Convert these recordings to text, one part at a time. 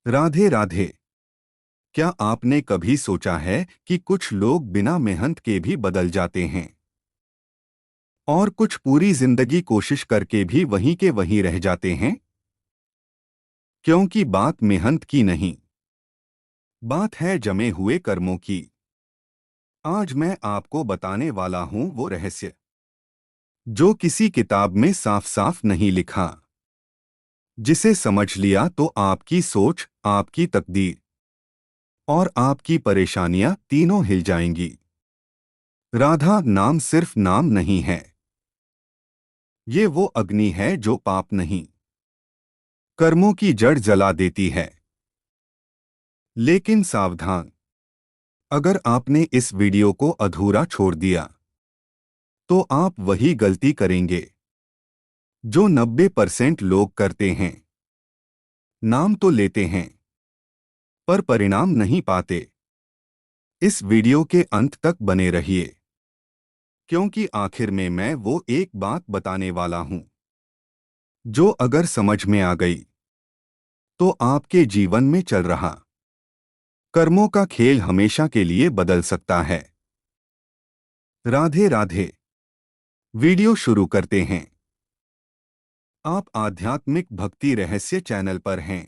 राधे राधे। क्या आपने कभी सोचा है कि कुछ लोग बिना मेहनत के भी बदल जाते हैं और कुछ पूरी जिंदगी कोशिश करके भी वहीं के वहीं रह जाते हैं? क्योंकि बात मेहनत की नहीं, बात है जमे हुए कर्मों की। आज मैं आपको बताने वाला हूं वो रहस्य जो किसी किताब में साफ साफ नहीं लिखा, जिसे समझ लिया तो आपकी सोच, आपकी तकदीर और आपकी परेशानियां तीनों हिल जाएंगी। राधा नाम सिर्फ नाम नहीं है, ये वो अग्नि है जो पाप नहीं, कर्मों की जड़ जला देती है। लेकिन सावधान, अगर आपने इस वीडियो को अधूरा छोड़ दिया तो आप वही गलती करेंगे जो 90% लोग करते हैं। नाम तो लेते हैं पर परिणाम नहीं पाते। इस वीडियो के अंत तक बने रहिए, क्योंकि आखिर में मैं वो एक बात बताने वाला हूं जो अगर समझ में आ गई तो आपके जीवन में चल रहा कर्मों का खेल हमेशा के लिए बदल सकता है। राधे राधे। वीडियो शुरू करते हैं। आप आध्यात्मिक भक्ति रहस्य चैनल पर हैं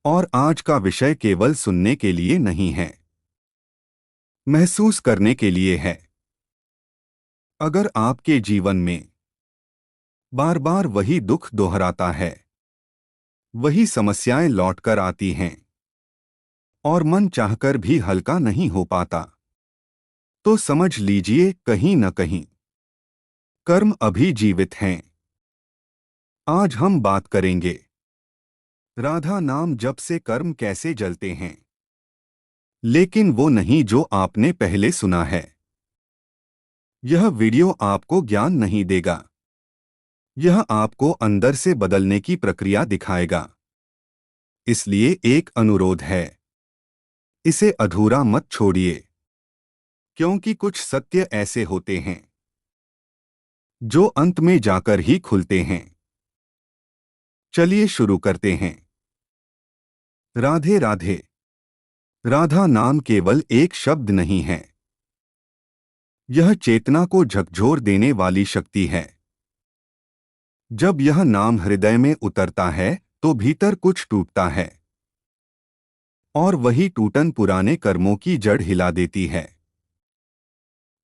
और आज का विषय केवल सुनने के लिए नहीं है, महसूस करने के लिए है। अगर आपके जीवन में बार बार वही दुख दोहराता है, वही समस्याएं लौटकर आती हैं और मन चाहकर भी हल्का नहीं हो पाता, तो समझ लीजिए कहीं न कहीं कर्म अभी जीवित हैं। आज हम बात करेंगे राधा नाम जप से कर्म कैसे जलते हैं, लेकिन वो नहीं जो आपने पहले सुना है। यह वीडियो आपको ज्ञान नहीं देगा, यह आपको अंदर से बदलने की प्रक्रिया दिखाएगा। इसलिए एक अनुरोध है, इसे अधूरा मत छोड़िए, क्योंकि कुछ सत्य ऐसे होते हैं जो अंत में जाकर ही खुलते हैं। चलिए शुरू करते हैं। राधे राधे। राधा नाम केवल एक शब्द नहीं है, यह चेतना को झकझोर देने वाली शक्ति है। जब यह नाम हृदय में उतरता है तो भीतर कुछ टूटता है और वही टूटन पुराने कर्मों की जड़ हिला देती है।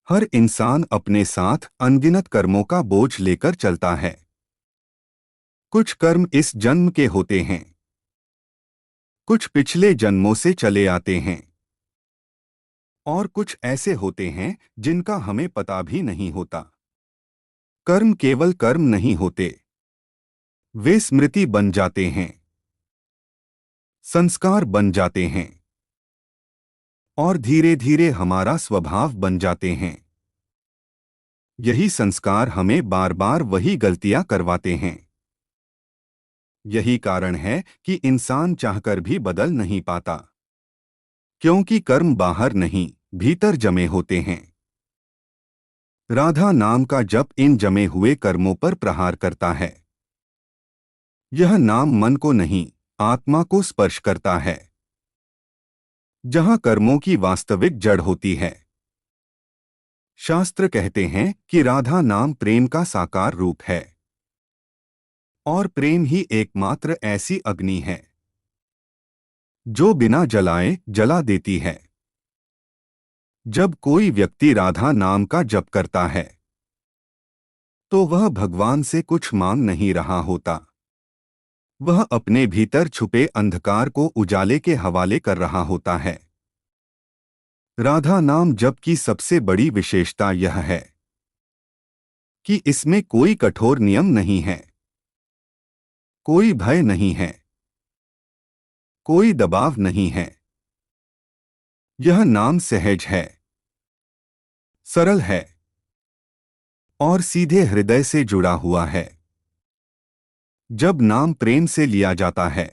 हर इंसान अपने साथ अनगिनत कर्मों का बोझ लेकर चलता है। कुछ कर्म इस जन्म के होते हैं, कुछ पिछले जन्मों से चले आते हैं और कुछ ऐसे होते हैं जिनका हमें पता भी नहीं होता। कर्म केवल कर्म नहीं होते, वे स्मृति बन जाते हैं, संस्कार बन जाते हैं और धीरे धीरे हमारा स्वभाव बन जाते हैं। यही संस्कार हमें बार बार वही गलतियां करवाते हैं। यही कारण है कि इंसान चाहकर भी बदल नहीं पाता, क्योंकि कर्म बाहर नहीं, भीतर जमे होते हैं। राधा नाम का जप इन जमे हुए कर्मों पर प्रहार करता है। यह नाम मन को नहीं, आत्मा को स्पर्श करता है, जहां कर्मों की वास्तविक जड़ होती है। शास्त्र कहते हैं कि राधा नाम प्रेम का साकार रूप है और प्रेम ही एकमात्र ऐसी अग्नि है जो बिना जलाए जला देती है। जब कोई व्यक्ति राधा नाम का जप करता है तो वह भगवान से कुछ मांग नहीं रहा होता, वह अपने भीतर छुपे अंधकार को उजाले के हवाले कर रहा होता है। राधा नाम जप की सबसे बड़ी विशेषता यह है कि इसमें कोई कठोर नियम नहीं है, कोई भय नहीं है, कोई दबाव नहीं है। यह नाम सहज है, सरल है और सीधे हृदय से जुड़ा हुआ है। जब नाम प्रेम से लिया जाता है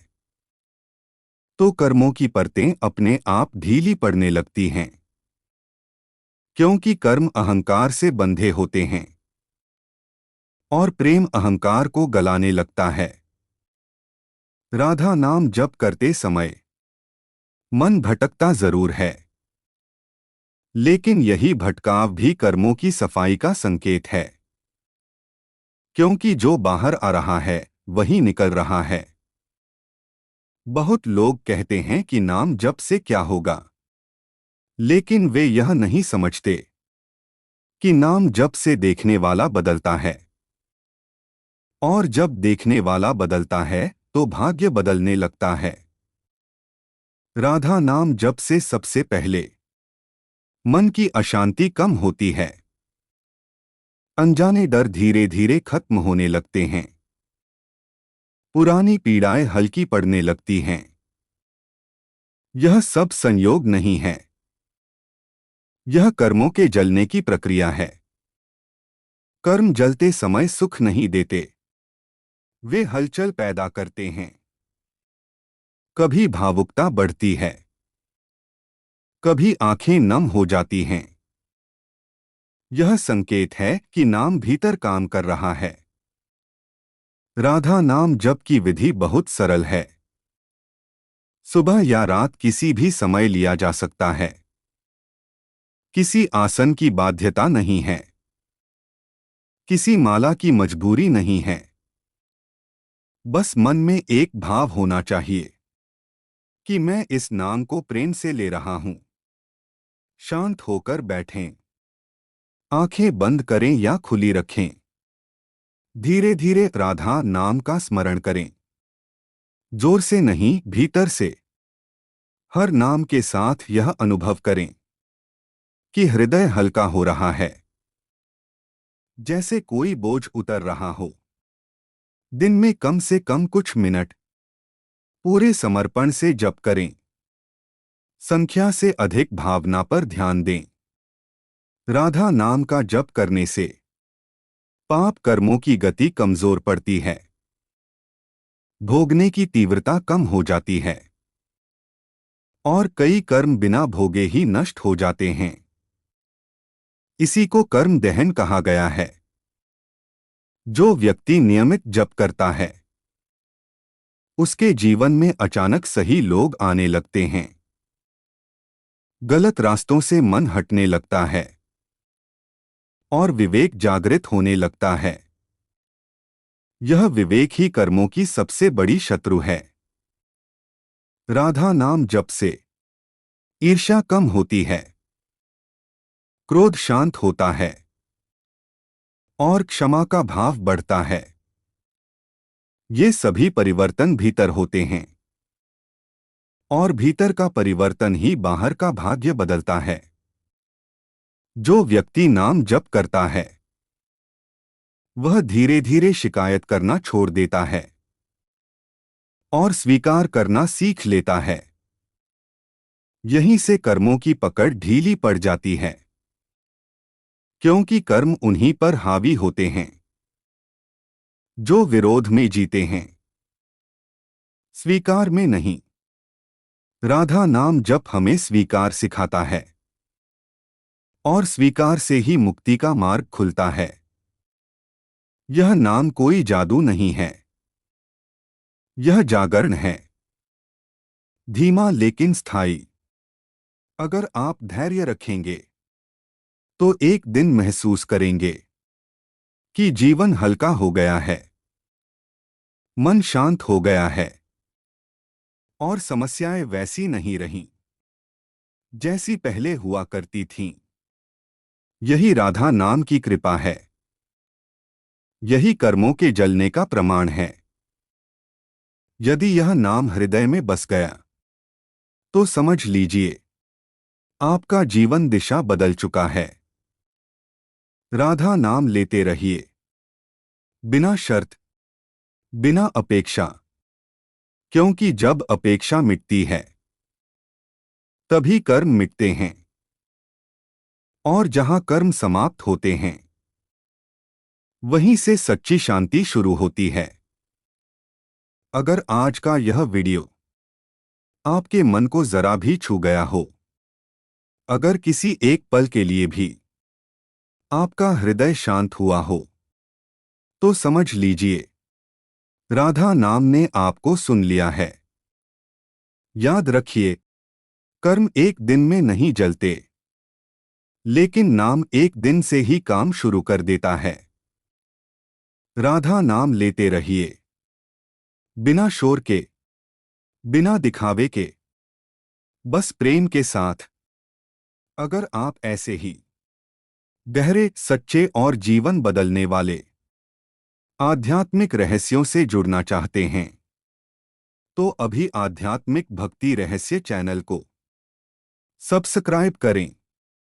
तो कर्मों की परतें अपने आप ढीली पड़ने लगती हैं, क्योंकि कर्म अहंकार से बंधे होते हैं और प्रेम अहंकार को गलाने लगता है। राधा नाम जप करते समय मन भटकता जरूर है, लेकिन यही भटकाव भी कर्मों की सफाई का संकेत है, क्योंकि जो बाहर आ रहा है वही निकल रहा है। बहुत लोग कहते हैं कि नाम जप से क्या होगा, लेकिन वे यह नहीं समझते कि नाम जप से देखने वाला बदलता है, और जब देखने वाला बदलता है तो भाग्य बदलने लगता है। राधा नाम जप से सबसे पहले मन की अशांति कम होती है। अनजाने डर धीरे धीरे खत्म होने लगते हैं। पुरानी पीड़ाएं हल्की पड़ने लगती हैं। यह सब संयोग नहीं है, यह कर्मों के जलने की प्रक्रिया है। कर्म जलते समय सुख नहीं देते, वे हलचल पैदा करते हैं। कभी भावुकता बढ़ती है, कभी आंखें नम हो जाती हैं। यह संकेत है कि नाम भीतर काम कर रहा है। राधा नाम जप की विधि बहुत सरल है। सुबह या रात किसी भी समय लिया जा सकता है। किसी आसन की बाध्यता नहीं है, किसी माला की मजबूरी नहीं है। बस मन में एक भाव होना चाहिए कि मैं इस नाम को प्रेम से ले रहा हूं। शांत होकर बैठें, आंखें बंद करें या खुली रखें। धीरे धीरे राधा नाम का स्मरण करें, जोर से नहीं, भीतर से। हर नाम के साथ यह अनुभव करें कि हृदय हल्का हो रहा है, जैसे कोई बोझ उतर रहा हो। दिन में कम से कम कुछ मिनट पूरे समर्पण से जप करें। संख्या से अधिक भावना पर ध्यान दें। राधा नाम का जप करने से पाप कर्मों की गति कमजोर पड़ती है, भोगने की तीव्रता कम हो जाती है, और कई कर्म बिना भोगे ही नष्ट हो जाते हैं। इसी को कर्म दहन कहा गया है। जो व्यक्ति नियमित जप करता है, उसके जीवन में अचानक सही लोग आने लगते हैं। गलत रास्तों से मन हटने लगता है और विवेक जागृत होने लगता है। यह विवेक ही कर्मों की सबसे बड़ी शत्रु है। राधा नाम जप से ईर्ष्या कम होती है, क्रोध शांत होता है और क्षमा का भाव बढ़ता है। ये सभी परिवर्तन भीतर होते हैं, और भीतर का परिवर्तन ही बाहर का भाग्य बदलता है। जो व्यक्ति नाम जप करता है, वह धीरे धीरे शिकायत करना छोड़ देता है और स्वीकार करना सीख लेता है। यहीं से कर्मों की पकड़ ढीली पड़ जाती है, क्योंकि कर्म उन्हीं पर हावी होते हैं जो विरोध में जीते हैं, स्वीकार में नहीं। राधा नाम जप हमें स्वीकार सिखाता है, और स्वीकार से ही मुक्ति का मार्ग खुलता है। यह नाम कोई जादू नहीं है, यह जागरण है, धीमा लेकिन स्थायी। अगर आप धैर्य रखेंगे तो एक दिन महसूस करेंगे कि जीवन हल्का हो गया है, मन शांत हो गया है, और समस्याएं वैसी नहीं रहीं जैसी पहले हुआ करती थीं। यही राधा नाम की कृपा है, यही कर्मों के जलने का प्रमाण है। यदि यह नाम हृदय में बस गया तो समझ लीजिए आपका जीवन दिशा बदल चुका है। राधा नाम लेते रहिए, बिना शर्त, बिना अपेक्षा, क्योंकि जब अपेक्षा मिटती है तभी कर्म मिटते हैं, और जहां कर्म समाप्त होते हैं वहीं से सच्ची शांति शुरू होती है। अगर आज का यह वीडियो आपके मन को जरा भी छू गया हो, अगर किसी एक पल के लिए भी आपका हृदय शांत हुआ हो, तो समझ लीजिए राधा नाम ने आपको सुन लिया है। याद रखिए, कर्म एक दिन में नहीं जलते, लेकिन नाम एक दिन से ही काम शुरू कर देता है। राधा नाम लेते रहिए, बिना शोर के, बिना दिखावे के, बस प्रेम के साथ। अगर आप ऐसे ही गहरे, सच्चे और जीवन बदलने वाले आध्यात्मिक रहस्यों से जुड़ना चाहते हैं, तो अभी आध्यात्मिक भक्ति रहस्य चैनल को सब्सक्राइब करें।